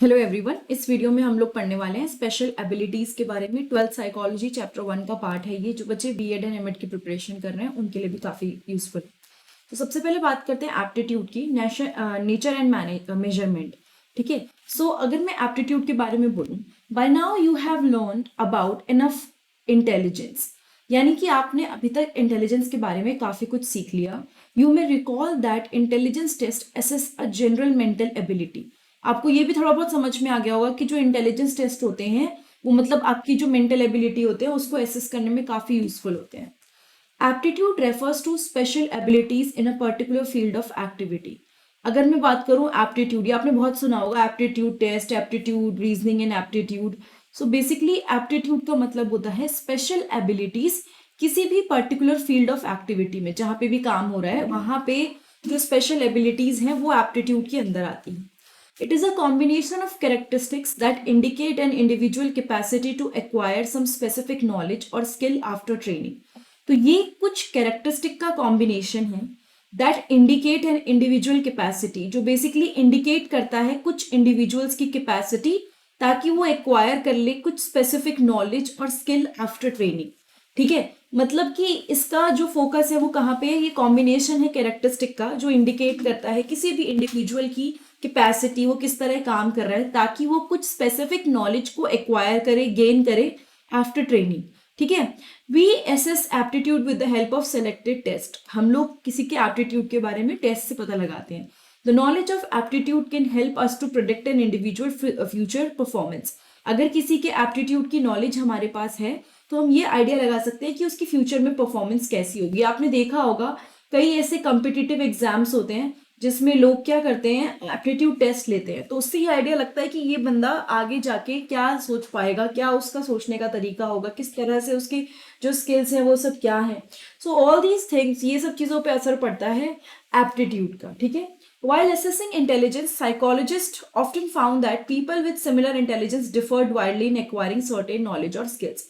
Hello everyone, इस video में हम लोग पढ़ने वाले हैं स्पेशल एबिलिटीज के बारे में। 12th साइकोलॉजी चैप्टर 1 का पार्ट है ये। जो बच्चे बीएड एंड एमएड की प्रिपरेशन कर रहे हैं उनके लिए भी काफ़ी यूजफुल है। तो सबसे पहले बात करते हैं एप्टीट्यूड की, नेचर एंड मेजरमेंट। ठीक है, सो अगर मैं एप्टीट्यूड के बारे में बोलूँ, by now you have learn about enough intelligence, यानी कि आपने अभी तक इंटेलिजेंस के बारे में काफ़ी कुछ सीख लिया। You may recall that intelligence test assess a general mental ability. आपको ये भी थोड़ा बहुत समझ में आ गया होगा कि जो इंटेलिजेंस टेस्ट होते हैं वो मतलब आपकी जो मेंटल एबिलिटी होते हैं उसको एसेस करने में काफ़ी यूजफुल होते हैं। Aptitude refers to special abilities in a particular field of activity. अगर मैं बात करूं एप्टीट्यूड, ये आपने बहुत सुना होगा, aptitude test, aptitude reasoning and aptitude. So basically aptitude का मतलब होता है स्पेशल एबिलिटीज किसी भी पर्टिकुलर फील्ड ऑफ एक्टिविटी में, जहां पे भी काम हो रहा है वहां पे जो स्पेशल एबिलिटीज हैं वो एप्टीट्यूड के अंदर आती हैं। It is a combination of characteristics that indicate an individual capacity to acquire some specific knowledge or skill after training. तो ये कुछ कैरेक्टरिस्टिक का कॉम्बिनेशन है that indicate an individual capacity, जो बेसिकली इंडिकेट करता है कुछ इंडिविजुअल्स की कैपेसिटी ताकि वो एक्वायर कर ले कुछ स्पेसिफिक नॉलेज और स्किल आफ्टर ट्रेनिंग। ठीक है, मतलब कि इसका जो फोकस है वो कहाँ पे है, ये कॉम्बिनेशन है कैरेक्टरिस्टिक का जो इंडिकेट करता है किसी भी इंडिविजुअल की कैपेसिटी, वो किस तरह काम कर रहा है ताकि वो कुछ स्पेसिफिक नॉलेज को एक्वायर करे, गेन करे आफ्टर ट्रेनिंग। ठीक है, we assess aptitude with the help of selected test. हम लोग किसी के एप्टीट्यूड के बारे में टेस्ट से पता लगाते हैं। The knowledge of aptitude can help us to predict an individual future performance. अगर किसी के एप्टीट्यूड की नॉलेज हमारे पास है तो हम ये आइडिया लगा सकते हैं कि उसकी फ्यूचर में परफॉर्मेंस कैसी होगी। आपने देखा होगा कई ऐसे कॉम्पिटिटिव एग्जाम्स होते हैं जिसमें लोग क्या करते हैं, एप्टीट्यूड टेस्ट लेते हैं, तो उससे ये आइडिया लगता है कि ये बंदा आगे जाके क्या सोच पाएगा, क्या उसका सोचने का तरीका होगा, किस तरह से उसकी जो स्किल्स हैं वो सब क्या है। सो ऑल दीज थिंग्स, ये सब चीज़ों पे असर पड़ता है एप्टीट्यूड का। ठीक है, while assessing intelligence, psychologists often found that people with similar intelligence differed widely in acquiring certain knowledge or skills.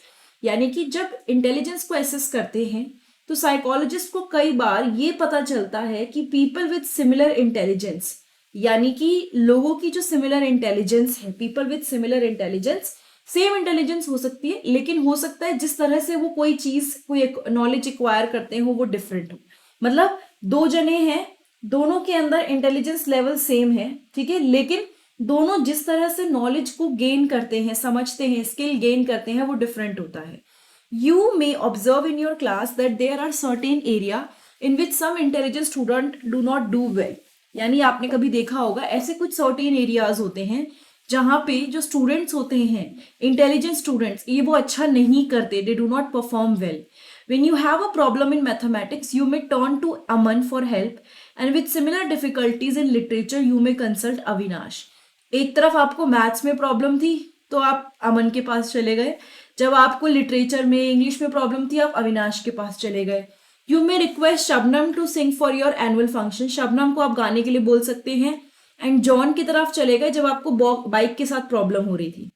यानी कि जब इंटेलिजेंस को एसेस करते हैं तो साइकोलॉजिस्ट को कई बार ये पता चलता है कि पीपल विद सिमिलर इंटेलिजेंस, यानी कि लोगों की जो सिमिलर इंटेलिजेंस है, people with similar intelligence, same intelligence हो सकती है लेकिन हो सकता है जिस तरह से वो कोई चीज, कोई नॉलेज एक्वायर करते हैं वो डिफरेंट हो। मतलब दो जने हैं, दोनों के अंदर इंटेलिजेंस लेवल सेम है, ठीक है, लेकिन दोनों जिस तरह से नॉलेज को गेन करते हैं, समझते हैं, स्किल गेन करते हैं वो डिफरेंट होता है। You may observe in your class that there are certain area in which some intelligent student do not do well. यानी आपने कभी देखा होगा ऐसे कुछ सर्टेन एरियाज होते हैं जहाँ पे जो स्टूडेंट्स होते हैं, इंटेलिजेंट स्टूडेंट्स, ये वो अच्छा नहीं करते, they do not perform well. When you have a problem in mathematics, you may turn to Aman for help, and with similar difficulties in literature, you may consult Avinash. एक तरफ आपको maths में problem थी तो आप अमन के पास चले गए, जब आपको लिटरेचर में, इंग्लिश में प्रॉब्लम थी आप अविनाश के पास चले गए। You may request Shabnam to sing for your annual function, Shabnam को आप गाने के लिए बोल सकते हैं। एंड जॉन की तरफ चले गए जब आपको बाइक के साथ प्रॉब्लम हो रही थी।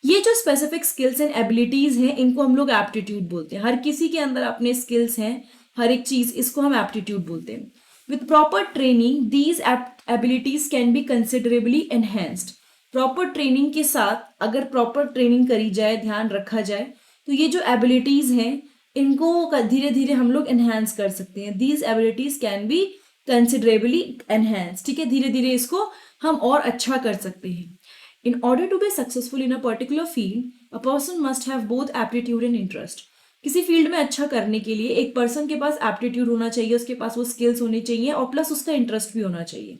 ये जो स्पेसिफिक स्किल्स एंड एबिलिटीज हैं इनको हम लोग एप्टीट्यूड बोलते हैं। हर किसी के अंदर अपने स्किल्स हैं, हर एक चीज, इसको हम एप्टीट्यूड बोलते हैं। With proper training these abilities can be considerably enhanced. Proper training के साथ अगर प्रॉपर ट्रेनिंग करी जाए, ध्यान रखा जाए, तो ये जो एबिलिटीज हैं इनको धीरे धीरे हम लोग एनहेंस कर सकते हैं। These abilities can be considerably enhance. ठीक है, धीरे धीरे इसको हम और अच्छा कर सकते हैं। In order to be successful in a particular field, a person must have both aptitude and interest. किसी फील्ड में अच्छा करने के लिए एक पर्सन के पास एप्टीट्यूड होना चाहिए, उसके पास वो स्किल्स होनी चाहिए और प्लस उसका इंटरेस्ट भी होना चाहिए।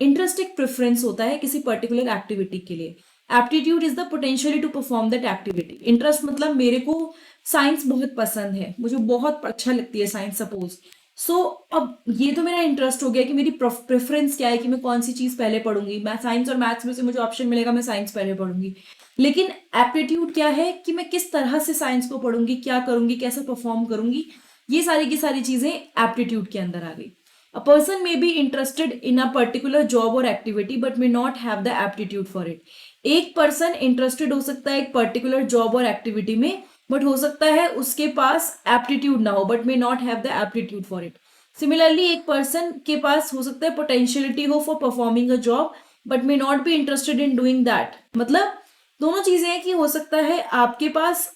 इंटरेस्ट एक प्रेफरेंस होता है किसी पर्टिकुलर एक्टिविटी के लिए। Aptitude is the potentially to perform that activity. Interest मतलब मेरे को साइंस बहुत पसंद है, मुझे बहुत अच्छा लगती है साइंस सपोज। सो अब ये तो मेरा इंटरेस्ट हो गया कि मेरी प्रेफरेंस क्या है कि मैं कौन सी चीज पहले पढ़ूंगी। मैं साइंस और मैथ्स में से मुझे ऑप्शन मिलेगा, मैं साइंस पहले पढ़ूंगी। लेकिन एप्टीट्यूड क्या है कि मैं किस तरह से साइंस को पढ़ूंगी, क्या करूंगी, कैसे परफॉर्म करूंगी, ये सारी की सारी चीजें एप्टीट्यूड के अंदर आ गई। A person may be interested in a particular job or activity but may not have the aptitude for it. एक पर्सन इंटरेस्टेड हो सकता है एक पर्टिकुलर जॉब और एक्टिविटी में, बट हो सकता है उसके पास एप्टीट्यूड ना हो, but may not have the aptitude for it. Similarly एक पर्सन के पास हो सकता है पोटेंशियलिटी हो for performing a job but may not be interested in doing that. मतलब दोनों चीजें हैं कि हो सकता है आपके पास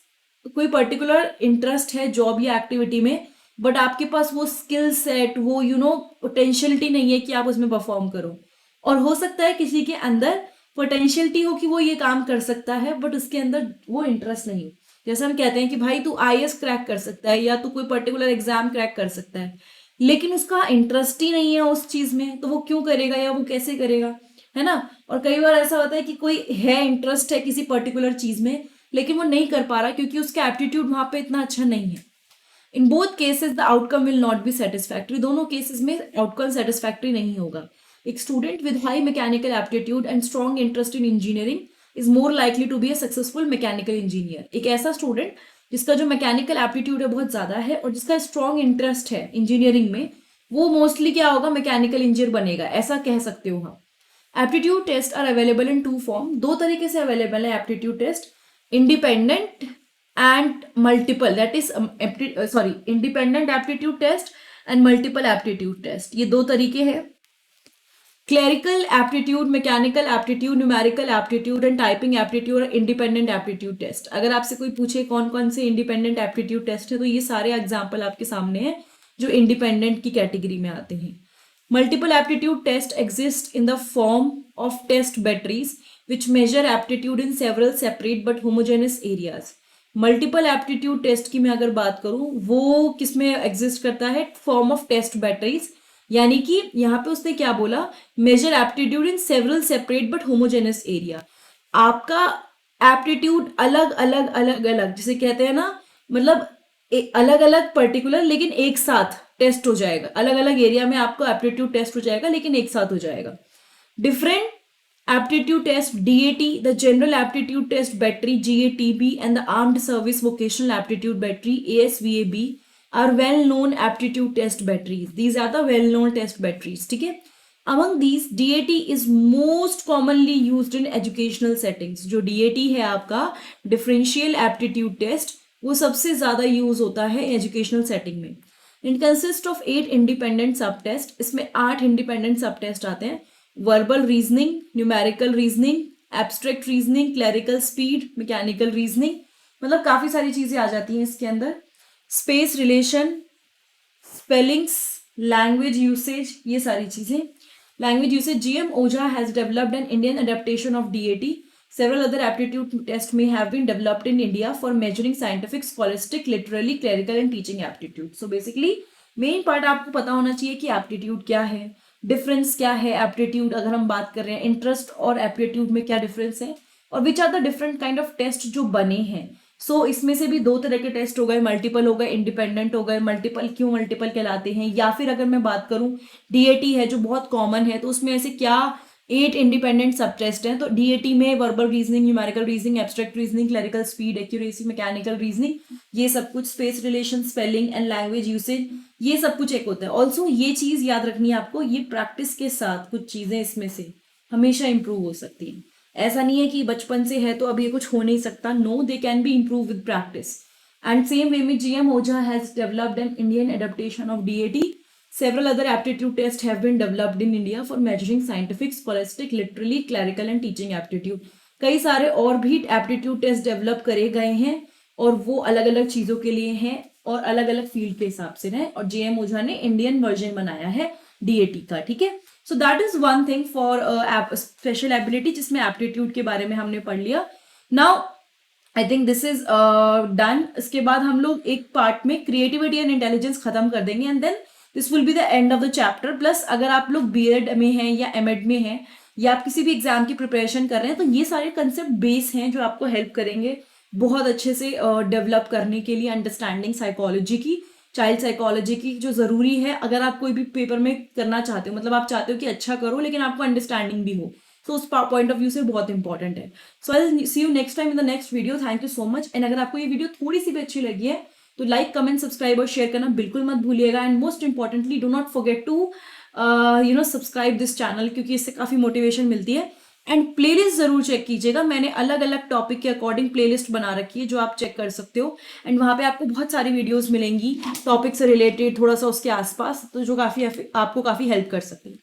कोई पर्टिकुलर इंटरेस्ट है जॉब या एक्टिविटी में, बट आपके पास वो स्किल सेट, वो पोटेंशियलिटी नहीं है कि आप उसमें परफॉर्म करो। और हो सकता है किसी के अंदर पोटेंशियलिटी हो कि वो ये काम कर सकता है, बट उसके अंदर वो इंटरेस्ट नहीं। जैसे हम कहते हैं कि भाई तू आईएएस क्रैक कर सकता है या तू कोई पर्टिकुलर एग्जाम क्रैक कर सकता है, लेकिन उसका इंटरेस्ट ही नहीं है उस चीज में, तो वो क्यों करेगा या वो कैसे करेगा, है ना। और कई बार ऐसा होता है कि कोई है, इंटरेस्ट है किसी पर्टिकुलर चीज में, लेकिन वो नहीं कर पा रहा क्योंकि उसका एप्टीट्यूड वहां पे इतना अच्छा नहीं है। In both cases the outcome will not be satisfactory. दोनों केसेस में आउटकम सेटिस्फैक्ट्री नहीं होगा। एक student with high mechanical aptitude and strong interest in engineering is more likely to be a successful mechanical engineer. एक ऐसा student जिसका जो mechanical aptitude है बहुत ज्यादा है और जिसका स्ट्रॉन्ग इंटरेस्ट है इंजीनियरिंग में, वो मोस्टली क्या होगा, मैकेनिकल इंजीनियर बनेगा, ऐसा कह सकते हो हम। Aptitude test are available in two form. दो तरीके से अवेलेबल है aptitude test, independent and multiple. That is independent aptitude test and multiple aptitude test. ये दो तरीके हैं। Clerical aptitude, mechanical aptitude, numerical aptitude and typing aptitude, independent aptitude test. अगर आपसे कोई पूछे कौन कौन से इंडिपेंडेंट एप्टीट्यूड टेस्ट है, तो ये सारे एग्जाम्पल आपके सामने हैं जो इंडिपेंडेंट की कैटेगरी में आते हैं। Multiple aptitude test exist in the form of test batteries which measure aptitude in several separate but homogeneous areas. Multiple aptitude test की मैं अगर बात करूं, वो किसमें एग्जिस्ट करता है, फॉर्म ऑफ टेस्ट बैटरीज। यानी कि यहाँ पे उसने क्या बोला, major aptitude in several separate but homogeneous area. आपका एप्टीट्यूड अलग अलग अलग अलग, जिसे कहते हैं ना, मतलब अलग अलग पर्टिकुलर लेकिन एक साथ टेस्ट हो जाएगा। अलग अलग एरिया में आपको एप्टीट्यूड टेस्ट हो जाएगा लेकिन एक साथ हो जाएगा। Different aptitude test, DAT the general aptitude test battery, GATB and the armed service vocational aptitude battery, ASVAB are well known aptitude test batteries. These are the well known test batteries, ठीक है। Among these, DAT is most commonly used in educational settings. जो DAT है आपका differential aptitude test, वो सबसे ज्यादा use होता है एजुकेशनल सेटिंग में। इट कंसिस्ट ऑफ 8 इंडिपेंडेंट सब टेस्ट। इसमें 8 इंडिपेंडेंट सब टेस्ट आते हैं। Verbal reasoning, numerical reasoning, abstract reasoning, clerical speed, mechanical reasoning, मतलब काफी सारी चीजें आ जाती हैं इसके अंदर। Space relation, spellings, language usage, ये सारी चीजें। Language usage, GM Oja has developed an Indian adaptation of DAT. Several other aptitude tests may have been developed in India for measuring scientific, scholastic, literary, clerical and teaching aptitude. So basically main part आपको पता होना चाहिए कि aptitude क्या है, difference क्या है aptitude, अगर हम बात कर रहे हैं इंटरेस्ट और एप्टीट्यूड में क्या डिफरेंस है, और which are the different kind of test जो बने हैं। सो इसमें से भी दो तरह के टेस्ट हो गए, मल्टीपल हो गए, इंडिपेंडेंट हो गए। मल्टीपल क्यों मल्टीपल कहलाते हैं, या फिर अगर मैं बात करूं डीएटी है जो बहुत कॉमन है, तो उसमें ऐसे क्या 8 इंडिपेंडेंट सब टेस्ट हैं। तो डीएटी में verbal reasoning, numerical reasoning, abstract reasoning, clerical speed, accuracy, mechanical reasoning, ये सब कुछ, space relation, spelling and language usage, ये सब कुछ एक होता है। ऑल्सो ये चीज याद रखनी है आपको, ये प्रैक्टिस के साथ कुछ चीजें इसमें से हमेशा इंप्रूव हो सकती हैं। ऐसा नहीं है कि बचपन से है तो अब ये कुछ हो नहीं सकता। No, they can be improve with practice. And same way में GM Oja has developed an Indian adaptation of DAT. Several other aptitude tests have been developed in India for measuring scientific, scholastic, literary, clerical and teaching aptitude. कई सारे और भी aptitude test develop करे गए हैं और वो अलग अलग चीजों के लिए हैं और अलग अलग फील्ड के हिसाब से हैं, और GM Oja ने इंडियन वर्जन बनाया है DAT का, ठीक है। So that is one thing for special ability, जिसमें एप्टीट्यूड के बारे में हमने पढ़ लिया। Now I think this is done. इसके बाद हम लोग एक पार्ट में क्रिएटिविटी एंड इंटेलिजेंस खत्म कर देंगे and then this will be the end of the chapter. Plus अगर आप लोग BEd में हैं या MEd में हैं या आप किसी भी एग्जाम की प्रिपरेशन कर रहे हैं, तो ये सारे कंसेप्ट बेस हैं जो आपको हेल्प करेंगे बहुत अच्छे से डेवलप करने के लिए अंडरस्टैंडिंग साइकोलॉजी की, चाइल्ड साइकोलॉजी की, जो जरूरी है अगर आप कोई भी पेपर में करना चाहते हो। मतलब आप चाहते हो कि अच्छा करो लेकिन आपको अंडरस्टैंडिंग भी हो, तो उस पॉइंट ऑफ व्यू से बहुत इंपॉर्टेंट है। So I will see you next time in the next video. Thank you so much. And अगर आपको ये वीडियो थोड़ी सी भी अच्छी लगी है तो लाइक, कमेंट, सब्सक्राइब और शेयर करना बिल्कुल मत भूलिएगा। And most importantly do not forget to subscribe this channel, क्योंकि इससे काफी मोटिवेशन मिलती है। एंड प्लेलिस्ट जरूर चेक कीजिएगा, मैंने अलग अलग टॉपिक के अकॉर्डिंग प्लेलिस्ट बना रखी है जो आप चेक कर सकते हो। एंड वहां पे आपको बहुत सारी वीडियोस मिलेंगी टॉपिक से रिलेटेड, थोड़ा सा उसके आसपास, तो जो काफी आपको काफी हेल्प कर सकते हैं।